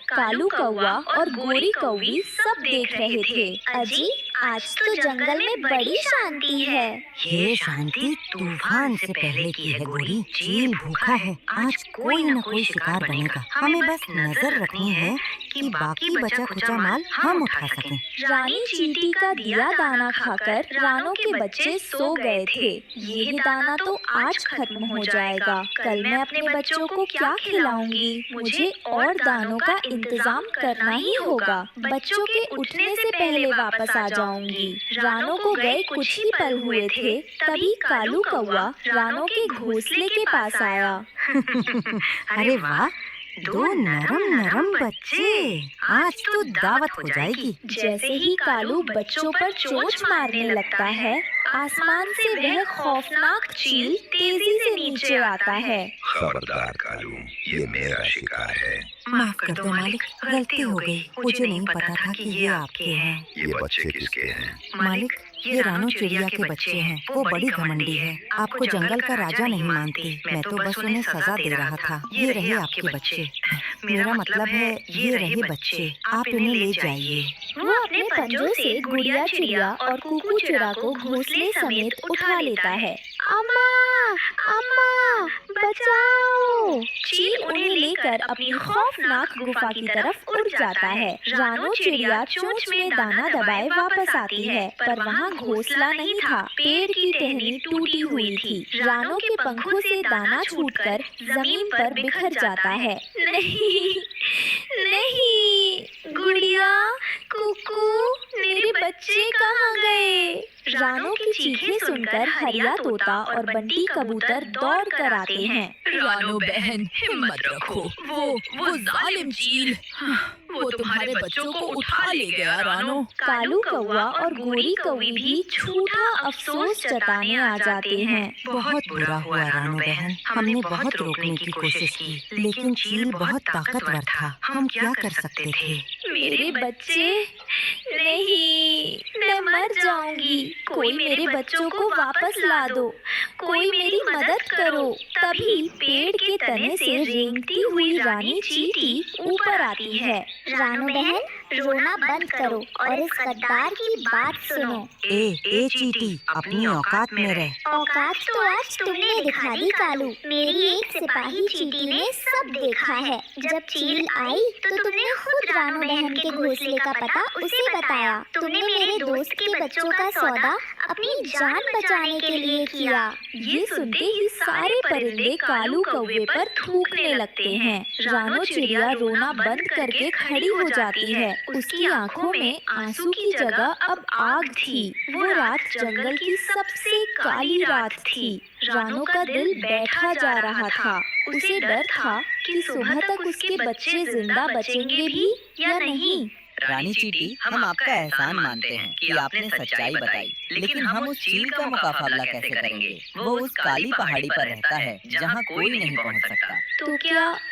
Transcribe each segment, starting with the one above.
कालू कौवा और गोरी कौवी सब देख रहे थे। अजी, आज तो जंगल में बड़ी शांति है। ये शांति तूफान से पहले की है गोरी। चील भूखा है, आज कोई न कोई शिकार बनेगा। हमें बस नजर रखनी है कि बाकी बचा खुचा माल हम उठा सकें। रानी चींटी का दिया दाना खाकर रानों के बच्चे सो गए थे। ये दाना तो आज खत्म हो जाएगा, कल मैं अपने बच्चों को क्या खिलाऊंगी? मुझे और दानों का इंतजाम करना ही होगा। बच्चों के उठने से पहले वापस आ जाऊंगी। रानों को गए कुछ ही पल हुए थे, तभी कालू कौवा रानों के घोंसले के पास आया। अरे वाह, दो नरम नरम बच्चे, आज तो दावत हो जाएगी। जैसे ही कालू बच्चों पर चोंच मारने लगता है, आसमान से वह खौफनाक चील तेजी से नीचे आता है। खबरदार कालू, ये मेरा शिकार है। माफ कर दो मालिक, गलती हो गई। मुझे नहीं पता था कि ये आपके हैं। ये बच्चे किसके हैं? मालिक, ये रानू चिड़िया के बच्चे हैं। वो बड़ी घमंडी है, आपको जंगल का राजा नहीं मानती। मैं तो बस उन्हें सजा दे रहा था। ये रहे आपके बच्चे। मेरा मतलब है ये रहे बच्चे, आप इन्हें ले जाइए। वो अपने पंजों से गुड़िया चिड़िया और कुकू चिड़ा को घोंसले समेत उठा लेता है। अम्मा, अम्मा, बचाओ! चील उन्हें लेकर अपनी खौफनाक गुफा की तरफ उड़ जाता है। रानो चिड़िया चोंच में दाना दबाए वापस आती है, पर वहाँ घोंसला नहीं था। पेड़ की टहनी टूटी हुई थी। रानो के पंखों से दाना छूटकर जमीन पर बिखर जाता है। नहीं, नहीं, गुड़िया, कुकू, मेरे बच्चे कहाँ गए? रानो की चीखें सुनकर हरिया तोता और बंटी कबूतर दौड़ कर आते हैं। रानो बहन, हिम्मत रखो। वो जालिम चील, वो तुम्हारे बच्चों को उठा ले गया। रानो, कालू कौवा और गोरी कौवी भी झूठा अफसोस जताने आ जाते हैं। बहुत बुरा हुआ रानू बहन, हमने बहुत रोकने की कोशिश की, लेकिन चील बहुत ताकतवर था। हम क्या कर सकते थे? मेरे बच्चे, नहीं, मैं मर जाऊंगी। कोई मेरे बच्चों को वापस ला दो, कोई मेरी मदद करो। तभी पेड़ के तने से रेंगती हुई रानी चींटी ऊपर आती है। रानू बहन, रोना बंद करो और इस गद्दार की बात सुनो। ए चींटी, अपनी औकात में रह। औकात तो आज तुमने दिखा दी कालू। मेरी एक सिपाही चींटी ने सब देखा है। जब चील आई तो तुमने खुद रानू बहन के घोंसले का पता उसे बताया। तुमने मेरे दोस्त के बच्चों का सौदा अपनी जान बचाने के लिए किया। ये सुनते ही सारे परिंदे कालू कौवे पर थूकने लगते हैं। रानो चिड़िया रोना बंद करके खड़ी हो जाती है। उसकी आंखों में आंसू की जगह अब आग थी। वो रात जंगल की सबसे काली रात थी। रानो का दिल बैठा जा रहा था। उसे डर था कि सुबह तक उसके बच्चे जिंदा बचेंगे भी या नहीं। रानी चींटी, हम आपका एहसान मानते हैं कि आपने सच्चाई बताई, लेकिन हम उस चील का मुकाबला कैसे करेंगे? वो उस काली पहाड़ी पर रहता है जहाँ कोई नहीं पहुँच सकता।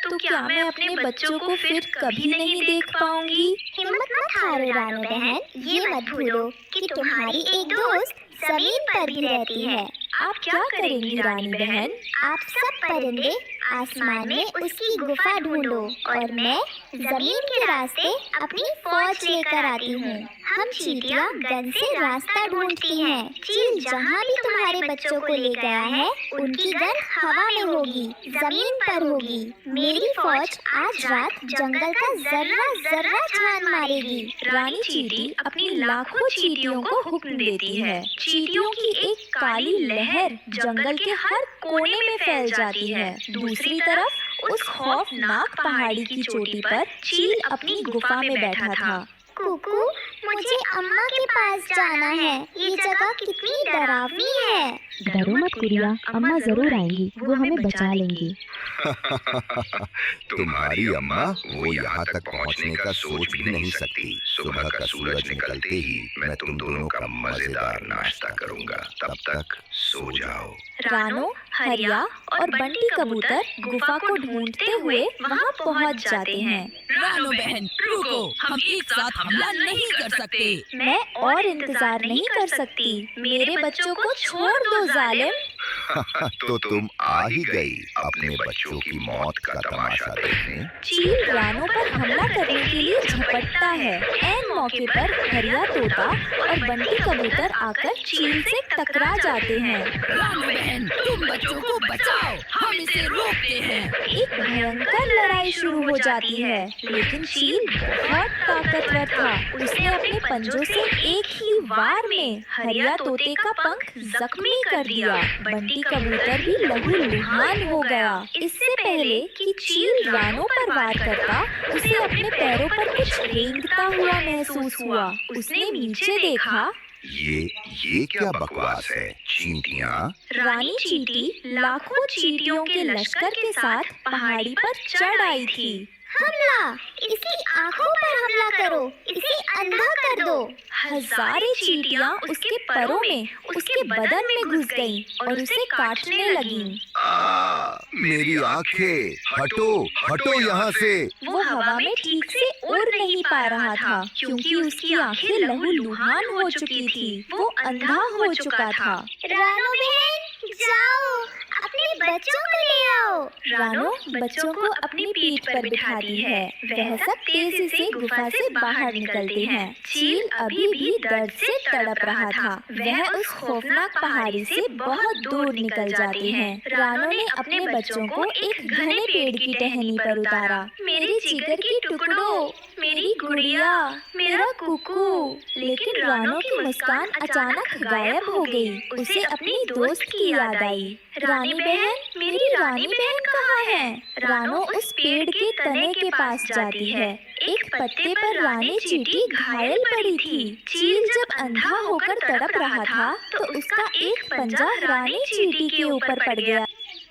तो क्या मैं अपने बच्चों को फिर कभी नहीं देख पाऊंगी? हिम्मत मत हारो रानू बहन, ये मत भूलो कि तुम्हारी एक दोस्त जमीन पर भी रहती है। आप क्या करेंगी रानी बहन? आप सब परिंदे आसमान में उसकी गुफा ढूंढो और मैं जमीन के रास्ते अपनी फौज लेकर आती हूँ। हम चींटियाँ गन से रास्ता ढूंढती हैं। चील जहाँ भी तुम्हारे बच्चों को ले गया है, उनकी गन हवा में होगी, जमीन पर होगी। मेरी फौज आज रात जंगल का जर्रा जर्रा छान मारेगी। रानी चींटी अपनी लाखों चींटियों को हुक्म देती है। चींटियों की एक काली लहर जंगल के हर कोने में फैल जाती है। दूसरी तरफ उस खौफनाक पहाड़ी की चोटी पर चील अपनी गुफा में बैठा था। कुकू, मुझे अम्मा के पास जाना है। ये जगह कितनी डरावनी है। डरो मत गुड़िया, अम्मा जरूर आएंगी, वो हमें बचा लेंगी। तुम्हारी अम्मा वो यहाँ तक पहुँचने का सोच भी नहीं सकती। सुबह का सूरज निकलते ही मैं तुम दोनों का मजेदार नाश्ता करूँगा। तब तक सो जाओ। रानो, हरिया और बंटी कबूतर गुफा को ढूंढते हुए वहाँ पहुँच जाते हैं। रानो बहन, रुको, हम एक साथ हमला नहीं कर सकते। मैं और इंतजार नहीं कर सकती। मेरे बच्चों को छोड़ दो जालिम। तो तुम आ ही गई अपने बच्चों की मौत का तमाशा देखने। चील रानों पर हमला करने के लिए झपटता है। ऐन मौके पर हरिया तोता और बंटी कबूतर आकर चील से टकरा जाते हैं। रानू बहन, तुम बच्चों को बचाओ, हम इसे रोकते हैं। एक भयंकर लड़ाई शुरू हो जाती है, लेकिन चील बहुत ताकतवर था। उसने अपने पंजों से एक ही वार में हरिया तोते का पंख जख्मी कर दिया। बंटी कबूतर भी लहूलुहान हो गया। इससे पहले कि चील रानों पर वार करता, उसे अपने पैरों पर कुछ रेंगता हुआ महसूस हुआ। उसने नीचे देखा। ये क्या बकवास है? चींटियाँ? रानी चींटी लाखों चींटियों के लश्कर के साथ पहाड़ी पर चढ़ आई थी। हमला! इसकी आंखों पर हमला करो, इसे अंधा कर दो। हजारों चींटियां उसके परों में, उसके बदन में घुस गईं और उसे काटने लगीं। मेरी आंखें! हटो, हटो यहाँ से! वो हवा में ठीक से उड़ नहीं पा रहा था, क्योंकि उसकी आंखें लहूलुहान हो चुकी थी। वो अंधा हो चुका था। रानू बहन, जाओ, अपने बच्चों को ले आओ। रानो बच्चों को अपनी पीठ पर बिठाती है। वह सब तेजी से गुफा से बाहर निकलते हैं। चील अभी भी दर्द से तड़प रहा था। वह उस खौफनाक पहाड़ी से बहुत दूर निकल जाते हैं। रानो ने अपने बच्चों को एक घने पेड़ की टहनी पर उतारा। मेरे जिगर के टुकड़ों, मेरी गुड़िया, मेरा कुकू। लेकिन रानो की मुस्कान अचानक गायब हो गई। उसे अपनी दोस्त की याद आई। रानी बहन, मेरी रानी बहन कहाँ है? रानो उस पेड़ के तने के पास जाती है। एक पत्ते पर रानी चींटी घायल पड़ी थी। चील जब अंधा होकर तड़प रहा था, तो उसका एक पंजा रानी चींटी के ऊपर पड़ गया।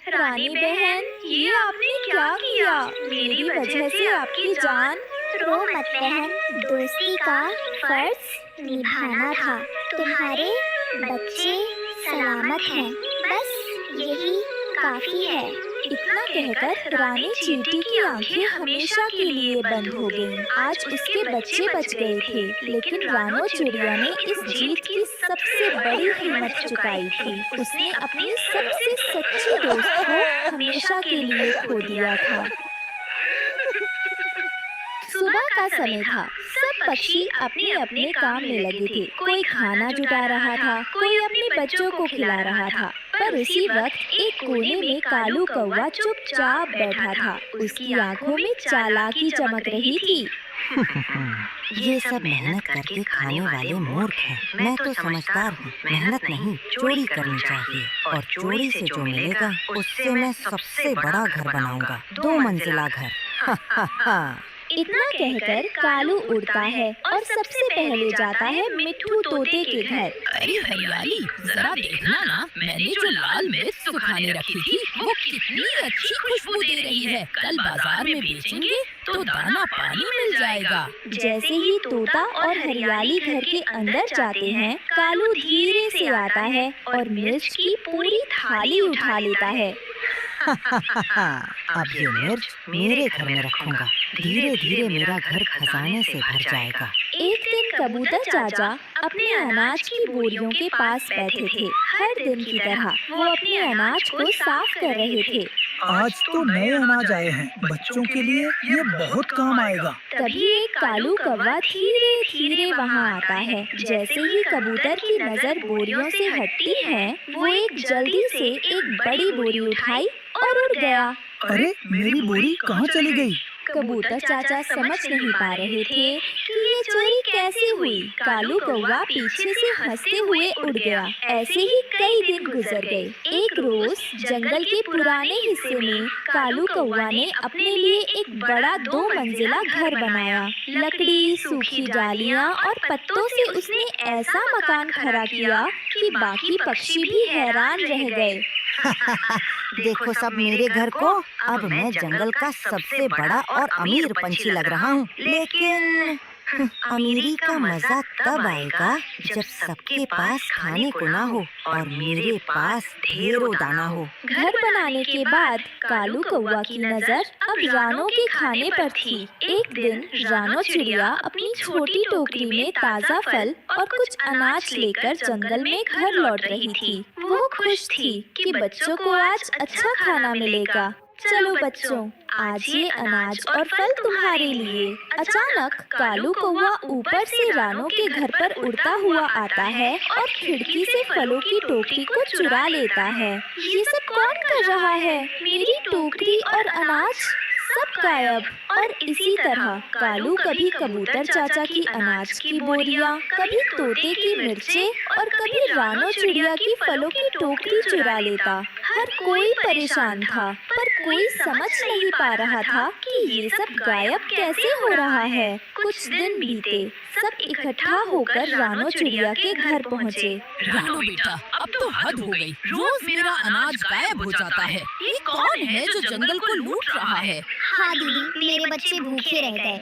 रानी बहन, ये आपने क्या किया? मेरी वजह से आपकी जान। रो मत बहन, दोस्ती का फर्ज निभाना था। तुम्हारे बच्चे सलामत हैं, बस यही काफी है। इतना कहकर रानी चींटी की आंखें हमेशा के लिए बंद हो गईं। आज उसके बच्चे बच गए थे, लेकिन रानो चिड़िया ने इस जीत की सबसे बड़ी कीमत चुकाई थी। उसने अपनी सबसे सच्ची दोस्त को हमेशा के लिए खो दिया था। सुबह का समय था। सब पक्षी अपने अपने काम में लगे थे। कोई खाना जुटा रहा था, कोई अपने बच्चों को खिला रहा था। पर उसी वक्त एक कोने में कालू कौवा चुपचाप बैठा था। उसकी आंखों में चालाकी चमक रही थी। ये सब मेहनत करके खाने वाले मूर्ख हैं। मैं तो समझदार हूँ। मेहनत नहीं, चोरी करनी चाहिए, और चोरी से जो मिलेगा उससे मैं सबसे बड़ा घर बनाऊंगा, 2 मंजिला घर। इतना कहकर कालू उड़ता है और सबसे पहले जाता है मिट्ठू तोते के घर। अरे हरियाली, जरा देखना ना, मैंने जो लाल मिर्च सुखाने रखी थी, वो कितनी अच्छी खुशबू दे रही है। कल बाजार में बेचेंगे तो दाना पानी मिल जाएगा। जैसे ही तोता और हरियाली घर के अंदर जाते हैं, कालू धीरे से आता है और मिर्च की पूरी थाली उठा लेता है। अब ये मिर्च मेरे घर में रखूंगा। धीरे धीरे मेरा घर खजाने से भर जाएगा। एक दिन कबूतर चाचा अपने अनाज की बोरियों के पास बैठे थे। हर दिन की तरह वो अपने अनाज को साफ कर रहे थे। आज तो नए अनाज आए हैं, बच्चों के लिए ये बहुत काम आएगा। तभी एक कालू कौवा धीरे धीरे वहाँ आता है। जैसे ही कबूतर की नजर बोरियों से हटती है, वो एक जल्दी से एक बड़ी बोरी उठाई और उड़ गया। अरे मेरी बोरी कहाँ चली गई? कबूतर चाचा समझ नहीं पा रहे थे कि ये चोरी कैसे हुई। कालू कौवा पीछे से हंसते हुए उड़ गया। ऐसे ही कई दिन गुजर गए। एक रोज जंगल के पुराने हिस्से में कालू कौवा ने अपने लिए एक बड़ा 2 मंजिला घर बनाया। लकड़ी, सूखी डालियाँ और पत्तों से उसने ऐसा मकान खड़ा किया कि बाकी पक्षी भी हैरान रह गए। देखो सब मेरे घर को। अब मैं जंगल का सबसे बड़ा और अमीर पंछी लग रहा हूँ। लेकिन अमीरी का मजा तब आएगा जब सबके पास खाने को ना हो और मेरे पास ढेरों दाना हो। घर बनाने के बाद कालू कौवा की नजर अब रानो के खाने पर थी। एक दिन रानो चिड़िया अपनी छोटी टोकरी में ताजा फल और कुछ अनाज लेकर जंगल में घर लौट रही थी। वो खुश थी कि बच्चों को आज अच्छा खाना मिलेगा। चलो बच्चों, आज ये अनाज और फल तुम्हारे लिए। अचानक कालू कौवा ऊपर से रानो के घर पर उड़ता हुआ आता है और खिड़की से फलों की टोकरी को चुरा लेता है। ये सब कौन कर रहा है? मेरी टोकरी और अनाज सब गायब। और इसी तरह कालू कभी कबूतर चाचा की अनाज की बोरियां, कभी तोते की मिर्चें और कभी रानो चिड़िया की फलों की टोकरी चुरा लेता। हर कोई परेशान था, पर कोई समझ नहीं पा रहा था कि ये सब गायब कैसे हो रहा है। कुछ दिन बीते, सब इकट्ठा होकर रानो चिड़िया के घर पहुँचे। रानो बेटा, अब तो हद हो गई। रोज मेरा अनाज गायब हो जाता है। ये कौन है जो जंगल को लूट रहा है? हाँ दीदी, मेरे बच्चे भूखे रह गए।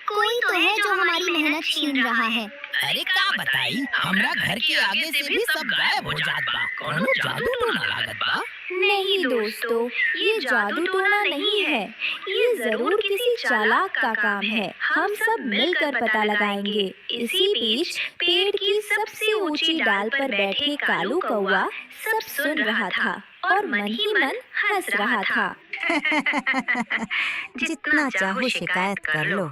कोई तो है जो हमारी मेहनत छीन रहा है। अरे का बताई, हमरा घर के आगे से भी सब गायब हो जात बा। कोनो जादू टोना लागत बा? नहीं दोस्तों, ये जादू टोना नहीं है। ये जरूर किसी चालाक का काम है। हम सब मिलकर पता लगाएंगे। इसी बीच पेड़ की सबसे ऊंची डाल पर बैठे कालू कौवा सब सुन रहा था और मन ही मन हंस रहा था। जितना चाहो शिकायत कर लो,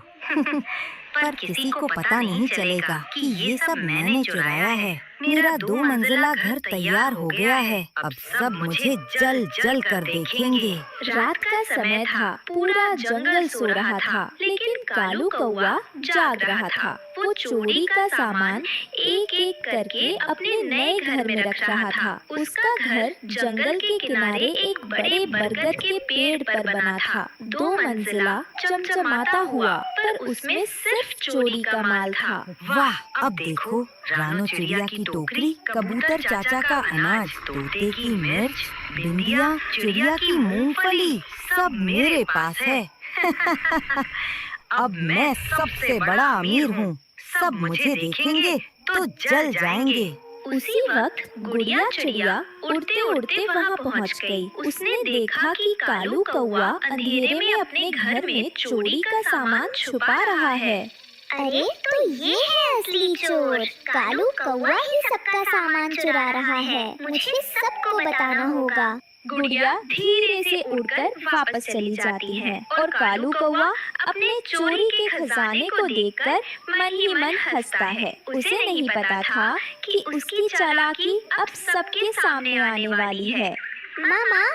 पर किसी को पता नहीं चलेगा कि ये सब मैंने चुराया है। मेरा 2 मंजिला घर तैयार हो गया है। अब सब मुझे जल जल कर देखेंगे। रात का समय था, पूरा जंगल सो रहा था, लेकिन कालू कौवा जाग रहा था। वो चोरी का सामान एक एक करके अपने नए घर में रख रहा था। उसका घर जंगल के किनारे एक बड़े बरगद के पेड़ पर बना था। 2 मंजिला, चमचमाता हुआ, पर उसमें सिर्फ चोरी का माल था। वाह, अब देखो, रानो चिड़िया की टोकरी, कबूतर चाचा का अनाज, तोते की मिर्च, बिंदिया चिड़िया की मूंगफली, सब मेरे पास है। अब मैं सबसे बड़ा अमीर हूँ। सब मुझे देखेंगे तो जल जाएंगे। उसी वक्त गुड़िया चिड़िया उड़ते उड़ते वहाँ पहुँच गई। उसने देखा कि कालू कौवा अंधेरे में अपने घर में चोरी का सामान छुपा रहा है। अरे तो ये है असली चोर। कालू कौवा ही सबका सामान चुरा रहा है। मुझे सबको बताना होगा। गुड़िया धीरे से उड़कर वापस चली जाती है और कालू कौवा अपने चोरी के खजाने को देखकर मन ही मन हंसता है। उसे नहीं पता था कि उसकी चालाकी अब सबके सामने आने वाली है। मामा,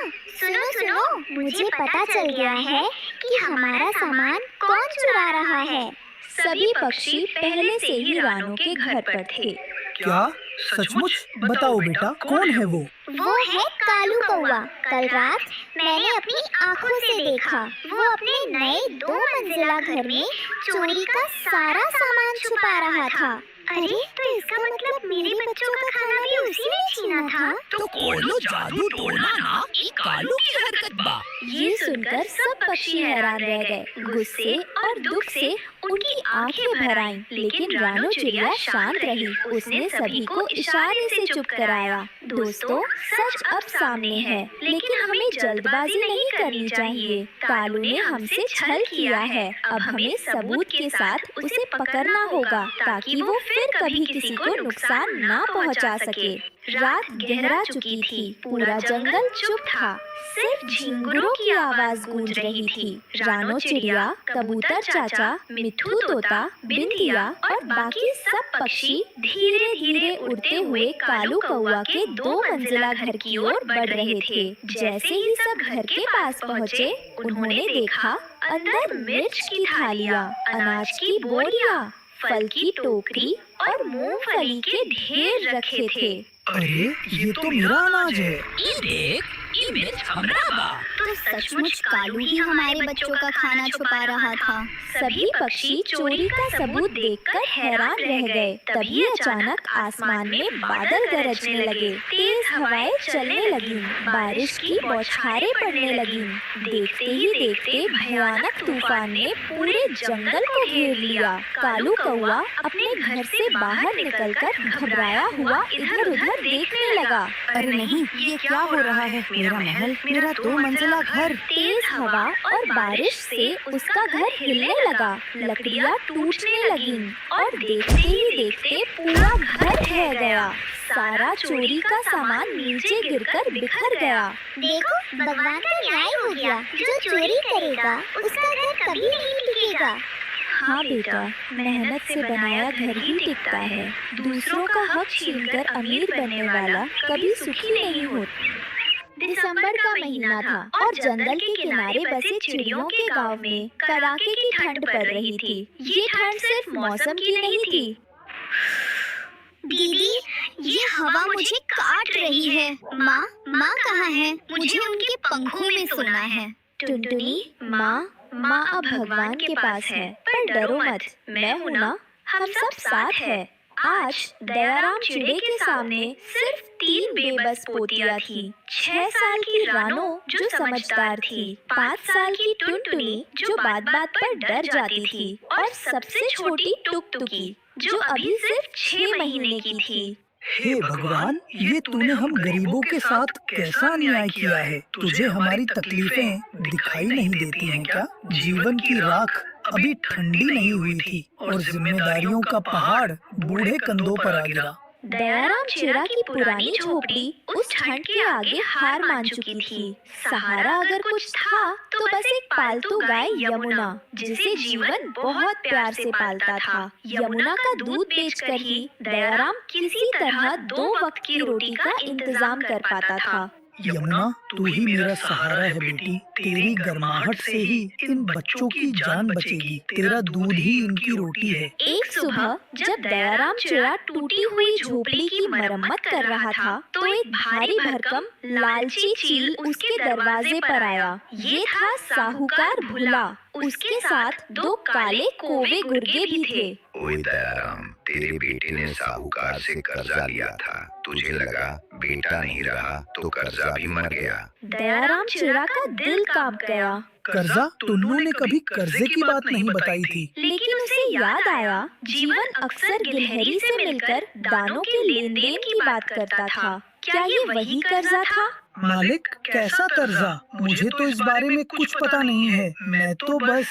सुनो सुनो, मुझे पता चल गया है कि हमारा सामान कौन चुरा रहा है। सभी पक्षी पहले से ही रानो के घर पर थे। क्या सचमुच? बताओ बेटा, कौन है वो? वो है कालू कौवा। कल रात मैंने अपनी आँखों से देखा। वो अपने नए 2 मंजिला घर में चोरी का सारा सामान छुपा रहा था। अरे तो इसका मतलब मेरे बच्चों का खाना भी उसी ने छीना था। तो कोनो जादू टोना ना, ये कालू की हरकत बा। ये सुनकर सब पक्षी हैरान रह गए। गुस्से और दुख से उनकी आंखें भर आईं, लेकिन रानो चिड़िया शांत रही। उसने सभी को इशारे से चुप कराया। दोस्तों, सच अब सामने है, लेकिन हमें जल्दबाजी नहीं करनी चाहिए। कालू ने हमसे छल किया है। अब हमें सबूत के साथ उसे पकड़ना होगा ताकि वो फिर कभी किसी को नुकसान ना पहुंचा सके। रात गहरा चुकी थी। पूरा जंगल चुप था। सिर्फ झिंगुरों की आवाज गूंज रही थी। रानो चिड़िया, कबूतर चाचा, मिट्ठू तोता, बिंदिया और बाकी सब पक्षी धीरे धीरे उड़ते हुए कालू कौवा के 2 मंजिला घर की ओर बढ़ रहे थे। जैसे ही सब घर के पास पहुँचे, उन्होंने देखा अंदर मिर्च की थालियाँ, अनाज की बोरियां, फल की टोकरी और मूंगफली के ढेर रखे थे। अरे ये तो मेरा अनाज है। ये देख, ये मिर्च हमरा बा। तो तो सचमुच कालू ही हमारे बच्चों का खाना छुपा रहा था। सभी पक्षी चोरी का सबूत देखकर हैरान रह गए। तभी अचानक आसमान में बादल गरजने लगे, तेज हवाएं चलने लगीं, बारिश की बौछारें पड़ने लगीं। देखते ही देखते भयानक तूफान ने पूरे जंगल को घेर लिया। कालू कौवा अपने घर से बाहर निकलकर घबराया हुआ इधर-उधर देखने लगा। अरे नहीं, ये क्या हो रहा है? मेरा महल, मेरा 2 मंजिला घर। तेज हवा और बारिश से उसका घर हिलने लगा, लकड़ियाँ टूटने लगीं और देखते ही देखते पूरा घर ढह गया। सारा चोरी का सामान नीचे गिरकर बिखर गया। देखो, भगवान का न्याय हो गया। जो चोरी करेगा उसका घर कभी नहीं टिकेगा। हाँ बेटा, मेहनत से बनाया घर ही टिकता है। दूसरों का हक छीनकर अमीर बनने वाला कभी सुखी नहीं होता। दिसंबर का महीना था और जंगल के किनारे बसे चिड़ियों के गांव में कड़ाके की ठंड पड़ रही थी। ये ठंड सिर्फ मौसम की नहीं थी। दीदी, ये हवा मुझे काट रही है। माँ कहाँ है? मुझे उनके पंखों में सोना है। टुनटुनी, माँ अब भगवान के पास है, पर डरो मत, मैं हूँ ना, हम सब साथ हैं। आज दयाराम चिड़े के सामने सिर्फ 3 बेबस पोतियाँ थी। 6 साल की रानो जो समझदार थी, 5 साल की टुनटुनी जो बात पर डर जाती थी और सबसे छोटी टुकटुकी जो अभी सिर्फ 6 महीने की थी। हे भगवान, ये तूने हम गरीबों के साथ कैसा अन्याय किया है? तुझे हमारी तकलीफें दिखाई नहीं देती हैं क्या? जीवन की राख अभी ठंडी नहीं हुई थी और जिम्मेदारियों का पहाड़ बूढ़े कंधों पर आ गिरा। दयाराम चिड़ा की पुरानी झोपड़ी उस ठंड के आगे हार मान चुकी थी। सहारा अगर कुछ था तो बस एक पालतू गाय यमुना, जिसे जीवन बहुत प्यार से पालता था। यमुना का दूध बेचकर ही दयाराम किसी तरह 2 वक्त की रोटी का इंतजाम कर पाता था। यमुना, तू ही मेरा सहारा है बेटी। तेरी गर्माहट से ही इन बच्चों की जान बचेगी। तेरा दूध ही इनकी रोटी है। एक सुबह जब दयाराम चिड़ा टूटी हुई झोपड़ी की मरम्मत कर रहा था, तो एक भारी भरकम लालची चील उसके दरवाजे पर आया। ये था साहूकार भुला। उसके साथ 2 काले कोवे गुर्गे भी थे। ओए दयाराम, तेरे बेटे ने साहूकार से कर्जा लिया था। तुझे लगा बेटा नहीं रहा तो कर्जा भी मर गया। दयाराम चिड़ा का दिल कांप गया। कर्जा? टुन्नू ने कभी कर्जे की बात नहीं बताई थी। लेकिन उसे याद आया, जीवन अक्सर गिलहरी से मिलकर दानों के लेन देन की बात करता था। क्या ये वही कर्जा था? मालिक, कैसा कर्जा? मुझे तो इस बारे में कुछ पता नहीं है। मैं तो बस...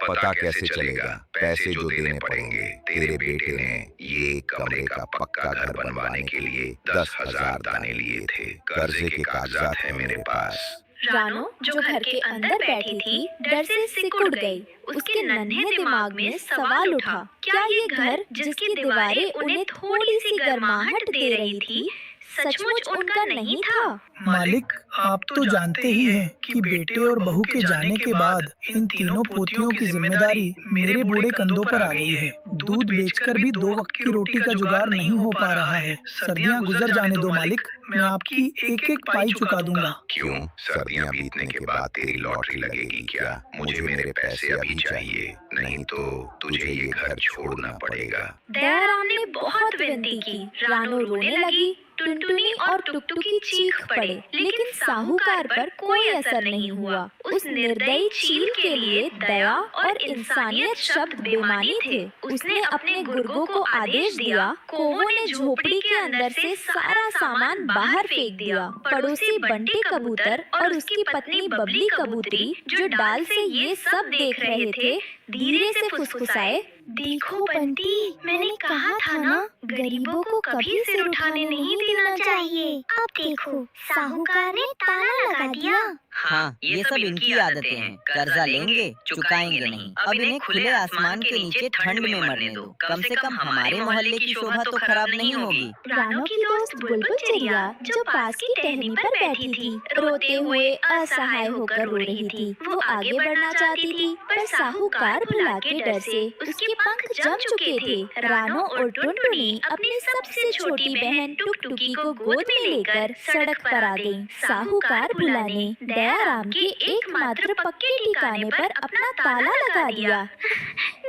पता कैसे चलेगा? पैसे जो देने पड़ेंगे। तेरे बेटे ने ये कमरे का पक्का घर बनवाने के लिए 10,000 दाने लिए थे। कर्जे के कागजात हैं मेरे पास। रानो जो घर के अंदर बैठी थी, डर से सिकुड़ गई। उसके नन्हे दिमाग में सवाल उठा, क्या ये घर जिसकी दीवारें उन्हें थोड़ी सी गर्माहट दे रही थी, सचमुच उनका नहीं था? मालिक, आप तो जानते ही हैं कि बेटे और बहू के जाने के बाद इन तीनों पोतियों की जिम्मेदारी मेरे बूढ़े कंधों पर आ गई है। दूध बेचकर भी 2 वक्त की रोटी का जुगाड़ नहीं हो पा रहा है। सर्दियाँ गुजर जाने दो मालिक, मैं आपकी एक पाई चुका दूंगा। क्यों? सर्दियाँ बीतने के बाद तेरी लॉटरी लगेगी क्या? मुझे मेरे पैसे अभी चाहिए, नहीं तो तुझे ये घर छोड़ना पड़ेगा। दयाराम ने बहुत विनती की। रानो रोने लगी, टुनटुनी और टुकटुकी चीख पड़े, लेकिन साहूकार पर कोई असर नहीं हुआ। उस निर्दयी चील के लिए दया और इंसानियत शब्द बेमानी थे। उसने अपने गुर्गों को आदेश दिया। कौवों ने झोपड़ी के अंदर से सारा सामान बाहर फेंक दिया। पड़ोसी बंटी कबूतर और उसकी पत्नी बबली कबूतरी, जो डाल से ये सब देख रहे थे, धीरे से फुसफुसाए, देखो बंटी, मैंने कहा था ना, गरीबों को कभी सिर उठाने नहीं देना चाहिए। अब देखो, साहूकार ने ताला लगा दिया। हाँ, ये सब इनकी आदतें हैं। कर्जा लेंगे, चुकाएंगे नहीं। अब इन्हें खुले आसमान के नीचे ठंड में मरने दो। कम से कम हमारे मोहल्ले की शोभा तो खराब नहीं होगी। रानो की दोस्त बुलबुल चिड़िया, जो पास की टहनी पर बैठी थी, रोते हुए असहाय होकर रो रही थी। वो आगे बढ़ना चाहती थी, पर साहूकार साहूकार भुला के डर से उसके पंख जम चुके थे। रानो और टुनटुनी अपनी सबसे छोटी बहन टुकटुकी को गोद में लेकर सड़क पर आ गईं। साहूकार भुला ने दयाराम के एकमात्र पक्के ठिकाने पर अपना ताला लगा दिया।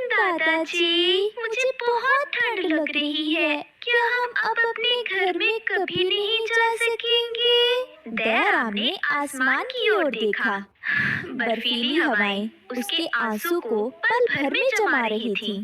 दादाजी, मुझे बहुत ठंड लग रही है, क्या हम अब अपने घर में कभी नहीं जा सकेंगे? दयाराम ने आसमान की ओर देखा। बर्फीली हवाएं उसके आंसू को पल भर में जमा रही थीं।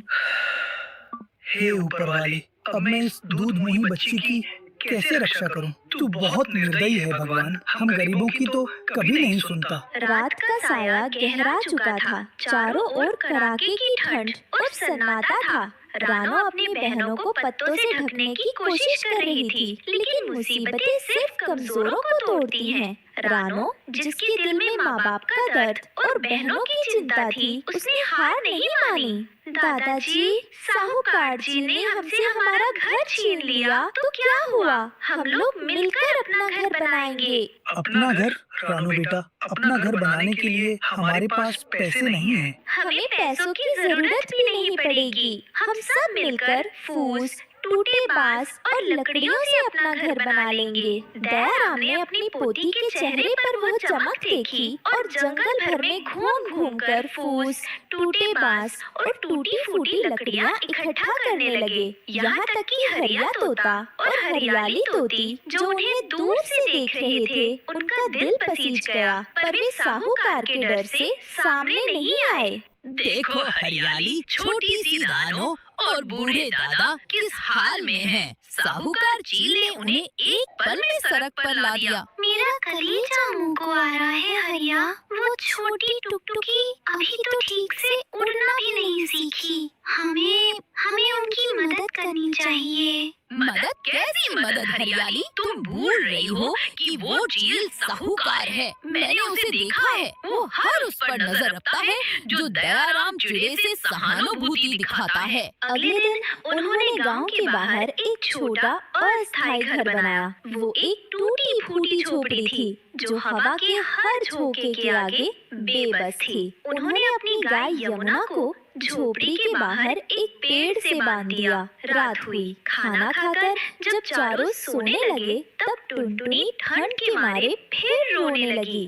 हे ऊपर वाले, अब मैं इस दूध मुही बच्ची की कैसे रक्षा करूं? तू बहुत निर्दयी है भगवान, हम गरीबों की तो कभी नहीं सुनता। रात का साया गहरा चुका था, चारों ओर कड़ाके की ठंड और सन्नाटा था। रानो अपनी बहनों को पत्तों से ढकने की कोशिश कर रही थी, लेकिन मुसीबतें सिर्फ कमजोरों को तोड़ती हैं। रानो, जिसके दिल में माँ बाप का दर्द और बहनों की चिंता थी, उसने हार नहीं मानी। दादाजी, साहूकार जी ने हमसे हमारा घर छीन लिया तो क्या हुआ? हम लोग मिलकर अपना घर बनाएंगे। अपना घर? रानो बेटा, अपना घर बनाने के लिए हमारे पास पैसे नहीं हैं। हमें पैसों की जरूरत भी नहीं पड़ेगी। हम सब मिलकर फूस, टूटे बांस और लकड़ियों से अपना घर बना लेंगे। दयाराम ने अपनी पोती के चेहरे पर वो चमक देखी और जंगल भर में घूम घूम कर फूस, टूटे बांस और टूटी फूटी लकड़ियाँ इकट्ठा करने लगे। यहाँ तक कि हरिया तोता और हरियाली तोती जो उन्हें दूर से देख रहे थे, उनका दिल पसीज गया, पर वे साहूकार के डर से सामने नहीं आए। देखो हरियाली, छोटी सी रानो और बूढ़े दादा किस हाल में हैं। साहूकार चील ने उन्हें एक पल में सड़क पर ला दिया। मेरा कलेजा मुंह को आ रहा है हरिया, वो छोटी टुकटुकी अभी तो ठीक से उड़ना भी नहीं सीखी। हमें उनकी मदद करनी चाहिए। मदद? कैसी मदद हरियाली? तुम भूल रही हो कि वो चील साहूकार है। मैंने उसे देखा है, वो हर उस पर नजर रखता है जो दयाराम चिड़े से सहानुभूति दिखाता है। अगले दिन उन्होंने गांव के बाहर एक छोटा अस्थायी घर बनाया। वो एक टूटी फूटी झोपड़ी थी जो हवा के हर झोंके के आगे बेबस थी। उन्होंने अपनी गाय यमुना को झोपड़ी के बाहर एक पेड़ से बांध दिया। रात हुई, खाना खाकर जब चारों सोने लगे, तब टुनटुनी ठंड के मारे फिर रोने लगी।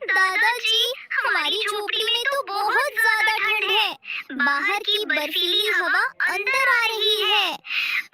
दादाजी, हमारी झोपड़ी में तो बहुत ज्यादा ठंड है। बाहर की बर्फीली हवा अंदर आ रही है।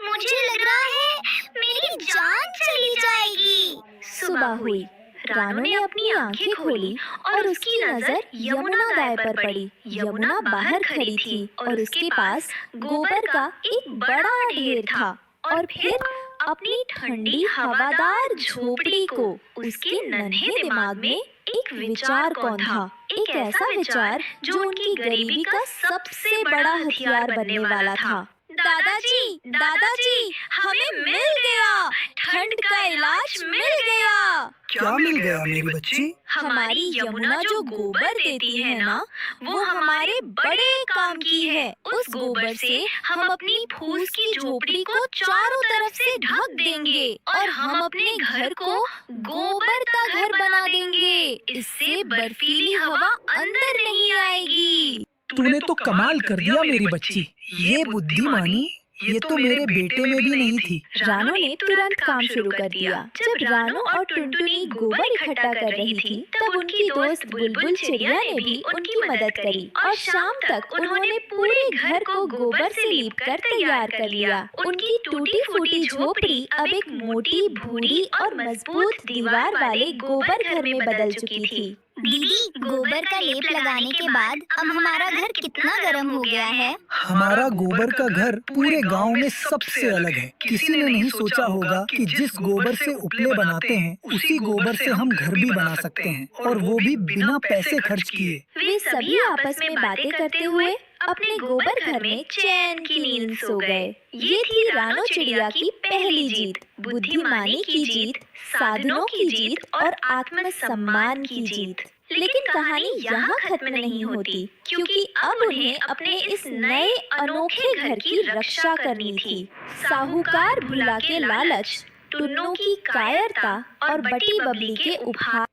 मुझे लग रहा है मेरी जान चली जाएगी। सुबह हुई, रानो ने अपनी आंखें खोली और उसकी नजर यमुना गाय पर पड़ी। यमुना बाहर खड़ी थी और उसके पास गोबर का एक बड़ा ढेर था। और फिर अपनी ठंडी हवादार झोपड़ी को उसके नन्हे दिमाग में एक विचार कौन था, एक ऐसा विचार जो उनकी गरीबी का सबसे बड़ा हथियार बनने वाला था। दादाजी, दादाजी, हमें मिल गया, ठंड का इलाज मिल गया। क्या मिल गया मेरी बच्ची? हमारी यमुना जो गोबर देती है ना, वो हमारे बड़े काम की है। उस गोबर से हम अपनी फूस की झोपड़ी को चारों तरफ से ढक देंगे और हम अपने घर को गोबर का घर बना देंगे। इससे बर्फीली हवा अंदर नहीं आएगी। तूने तो कमाल कर दिया मेरी बच्ची। ये बुद्धिमानी ये तो मेरे बेटे में भी नहीं थी। रानो ने तुरंत काम शुरू कर दिया। जब रानो और टुनटुनी गोबर इकट्ठा कर रही थी, तब उनकी दोस्त बुलबुल चिड़िया ने भी उनकी मदद करी और शाम तक उन्होंने पूरे घर को गोबर से लीपकर तैयार कर लिया। उनकी टूटी फूटी झोपड़ी अब एक मोटी, भूरी और मजबूत दीवार वाले गोबर घर में बदल चुकी थी। दीदी, गोबर का लेप लगाने के बाद अब हमारा घर कितना गर्म हो गया है। हमारा गोबर का घर पूरे गांव में सबसे अलग है। किसी ने नहीं सोचा होगा कि जिस गोबर से उपले बनाते हैं, उसी गोबर से हम घर भी बना सकते हैं, और वो भी बिना पैसे खर्च किए। वे सभी आपस में बातें करते हुए अपने गोबर घर में चैन की नींद सो गए। ये थी रानो चिड़िया की पहली जीत, बुद्धिमानी की जीत, साधनों की जीत और आत्मसम्मान की जीत। लेकिन कहानी यहाँ खत्म नहीं होती, क्योंकि अब उन्हें अपने इस नए अनोखे घर की रक्षा करनी थी। साहूकार भुला के लालच, टुन्नों की कायरता और बटी बबली के उपहार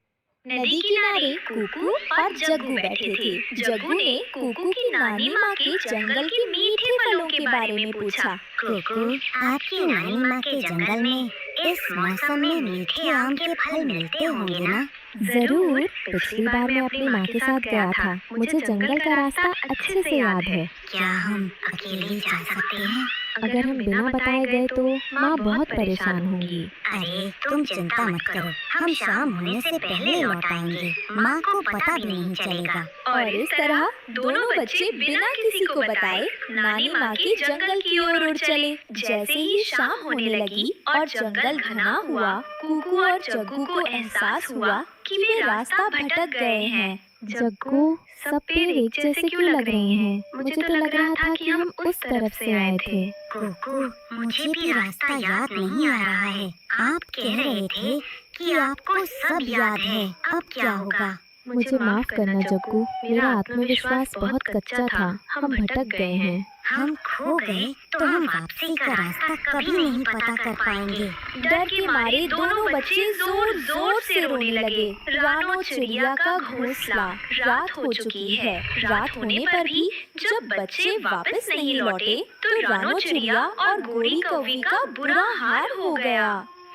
नदी किनारे कुकू और जग्गू बैठे थे। जग्गू ने कुकू की नानी माँ के जंगल के मीठे फलों के बारे में पूछा। कुकू, आपकी नानी माँ के जंगल में इस मौसम में मीठे आम के फल मिलते होंगे ना? जरूर, पिछली बार मैं अपनी माँ के साथ गया था। मुझे जंगल का रास्ता अच्छे से याद है। क्या हम अकेले जा सकते हैं? अगर हम बिना बताए गए तो माँ बहुत परेशान होंगी। अरे तुम चिंता मत करो, हम शाम होने से पहले लौट आएंगे। माँ को पता भी नहीं चलेगा। और इस तरह दोनों बच्चे बिना किसी को बताए नानी माँ के जंगल की ओर उड़ चले। जैसे ही शाम होने लगी और जंगल घना हुआ, कुकू और जग्गू को एहसास हुआ कि वे रास्ता भटक गए हैं। जग्गू, सब पेड़ एक जैसे क्यों लग रहे हैं? मुझे तो लग रहा था कि हम उस तरफ से आए थे। कुकू, मुझे भी रास्ता याद नहीं आ रहा है। आप कह रहे थे कि आपको सब याद है। अब क्या होगा? मुझे माफ करना जग्गू, मेरा आत्मविश्वास बहुत कच्चा था। हम भटक गए हैं। हम खो गए तो हम वापसी का रास्ता कभी नहीं पता कर पाएंगे। डर के मारे दोनों बच्चे जोर जोर से रोने लगे। रानो चिड़िया का घोंसला। रात हो चुकी है। रात होने पर भी जब बच्चे वापस नहीं लौटे तो रानो चिड़िया और गोरी कौवी का बुरा हाल हो गया।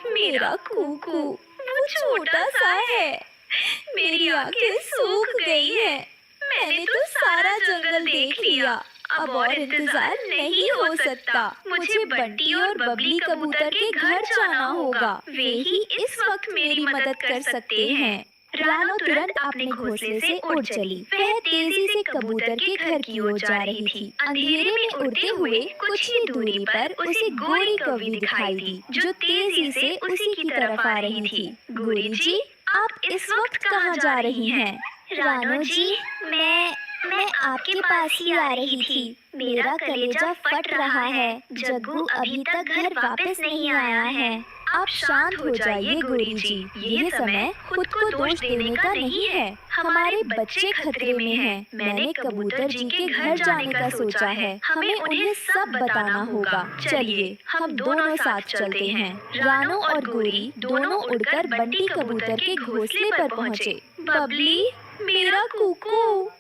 मेरा कुकू, वो छोटा सा है। मेरी आंखें सूख गई हैं। मैंने तो सारा जंगल देख लिया। अब और इंतजार नहीं हो सकता। मुझे बंटी और बबली कबूतर के घर जाना होगा। वे ही इस वक्त मेरी मदद कर सकते हैं। रानो तुरंत अपने घोंसले से उड़ चली। वह तेजी से कबूतर के घर की ओर जा रही थी। अंधेरे में उड़ते हुए कुछ ही दूरी पर उसे गोरी कौवी दिखाई दी, जो तेजी से उसी की तरफ आ रही थी। गोरी जी, आप इस वक्त कहाँ जा रही हैं? रानो जी, मैं आपके पास ही आ रही थी। मेरा कलेजा फट रहा है। जग्गू अभी तक घर वापस नहीं आया है। आप शांत हो जाइए गोरी जी। यह समय खुद को दोष देने का नहीं है। हमारे बच्चे खतरे में हैं। मैंने कबूतर जी के घर जाने का सोचा है। हमें उन्हें सब बताना होगा। चलिए, हम दोनों साथ चलते हैं। रानो और गोरी दोनों उड़कर बंटी कबूतर के घोंसले पर पहुँचे। बबली, मेरा कुकू,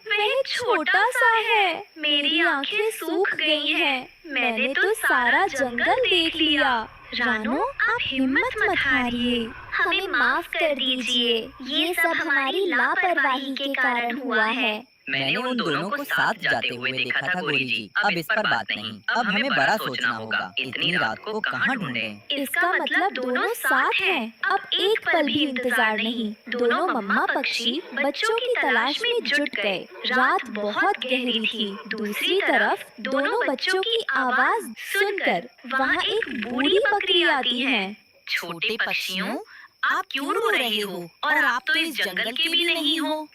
वह छोटा सा है। मेरी आंखें सूख गई हैं। मैंने तो सारा जंगल देख लिया। रानो, आप हिम्मत मत हारिए। हमें माफ कर दीजिए। ये सब हमारी लापरवाही के कारण हुआ है। मैंने उन दोनों को साथ जाते हुए देखा था गोरी जी। अब इस पर बात नहीं। अब हमें बड़ा सोचना होगा। इतनी रात को कहाँ ढूंढें? इसका मतलब दोनों साथ हैं। अब एक पल भी इंतजार नहीं। दोनों मम्मा पक्षी बच्चों की तलाश में जुट गए। रात बहुत गहरी थी। दूसरी तरफ दोनों बच्चों की आवाज सुनकर वहाँ एक बूढ़ी बकरी आती है। छोटे पक्षियों, आप क्यों रो रहे हो? और आप तो इस जंगल के भी नहीं हो।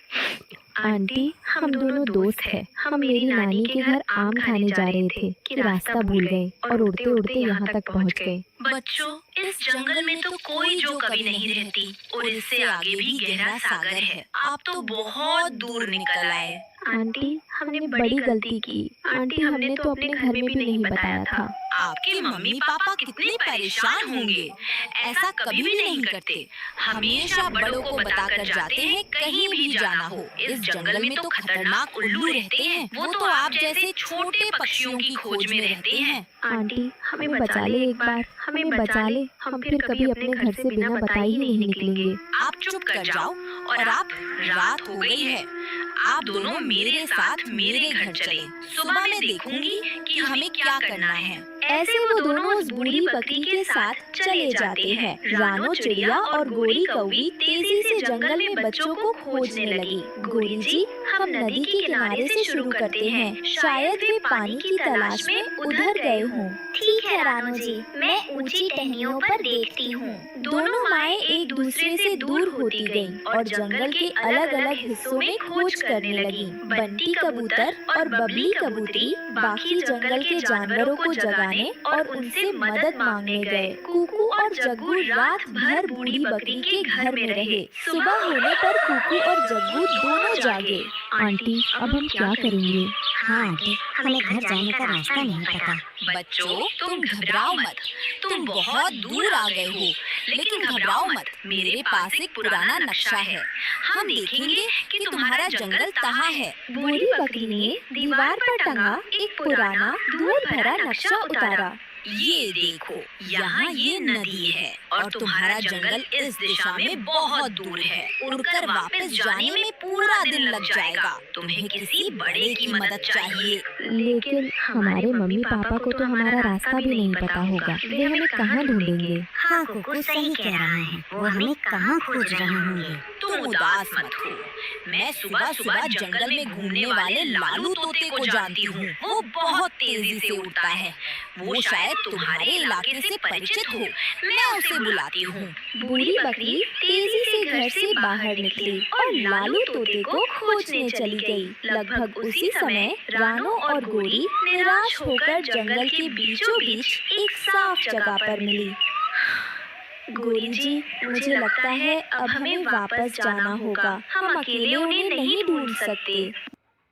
आंटी, हम दोनों दोस्त हैं। हम मेरी नानी के घर आम खाने जा रहे थे कि रास्ता भूल गए और उड़ते उड़ते यहाँ तक पहुँच गए। बच्चों, इस जंगल में तो कोई जो कभी नहीं रहती और इससे आगे भी गहरा सागर है। आप तो बहुत दूर निकल आए। आंटी, हमने बड़ी गलती की। आंटी, हमने तो अपने घर में भी नहीं बताया था। आपके मम्मी पापा कितने परेशान होंगे। ऐसा कभी भी नहीं करते। हमेशा बड़ों को बताकर जाते हैं कहीं भी जाना हो। इस जंगल में तो खतरनाक उल्लू रहते हैं। वो तो आप जैसे छोटे पक्षियों की खोज में रहते हैं। आंटी, हमें बचा ले एक बार। हमें बचा ले। हम फिर कभी अपने घर से बिना बताए ही नहीं निकलेंगे। आप चुप कर जाओ। और आप, रात हो गई है। आप दोनों मेरे साथ मेरे घर चले। सुबह मैं देखूंगी कि हमें क्या करना है। ऐसे वो दोनों उस बूढ़ी बकरी के साथ चले जाते हैं। रानो चिड़िया और गोरी कौवी तेजी से जंगल में बच्चों को खोजने लगी। गोरी जी, हम नदी के किनारे से शुरू करते हैं। शायद वे पानी की तलाश में उधर गए हों। ठीक है रानो जी, मैं ऊंची टहनियों पर देखती हूँ। दोनों माएं एक दूसरे से दूर होती गईं और जंगल के अलग अलग हिस्सों में खोज करने लगी। बंटी कबूतर और बबली कबूतरी बाकी जंगल के जानवरों को जगाने और उनसे मदद मांगने गए। कुकू और जग्गू रात भर बूढ़ी बकरी के घर में रहे। सुबह होने पर कुकू और जग्गू दोनों जागे। आंटी, अब हम क्या करेंगे? हाँ आंटी, हमें घर जाने का रास्ता नहीं पता। बच्चों, तुम घबराओ मत। तुम बहुत दूर आ गए हो, लेकिन घबराओ मत। मेरे पास एक पुराना नक्शा है। हम देखेंगे कि तुम्हारा जंगल कहाँ है। बूढ़ी बकरी ने दीवार पर टंगा एक पुराना दूर भरा नक्शा उतारा। ये देखो, यहाँ ये नदी है और तुम्हारा जंगल इस दिशा में बहुत दूर है। उड़कर वापस जाने में पूरा दिन लग जाएगा। तुम्हें किसी बड़े की मदद चाहिए। लेकिन हमारे मम्मी पापा को तो हमारा रास्ता भी नहीं पता होगा। वे हमें कहाँ ढूंढेंगे? हाँ कुकू सही कह रहा है, वो हमें कहाँ खोज रहे होंगे। तुम उदास मत हो। मैं सुबह सुबह जंगल में घूमने वाले लालू तोते को जानती हूँ। वो बहुत तेजी से उड़ता है। वो शायद तुम्हारे इलाके से परिचित हो। मैं उसे बुलाती हूँ। बूढ़ी बकरी तेजी से घर से बाहर निकली और लालू तोते को खोजने चली गई। लगभग उसी समय रानो और गोरी निराश होकर जंगल के बीचों बीच एक साफ जगह पर मिली। गोरी जी, मुझे लगता है अब हमें वापस जाना होगा। हम अकेले उन्हें नहीं ढूंढ सकते।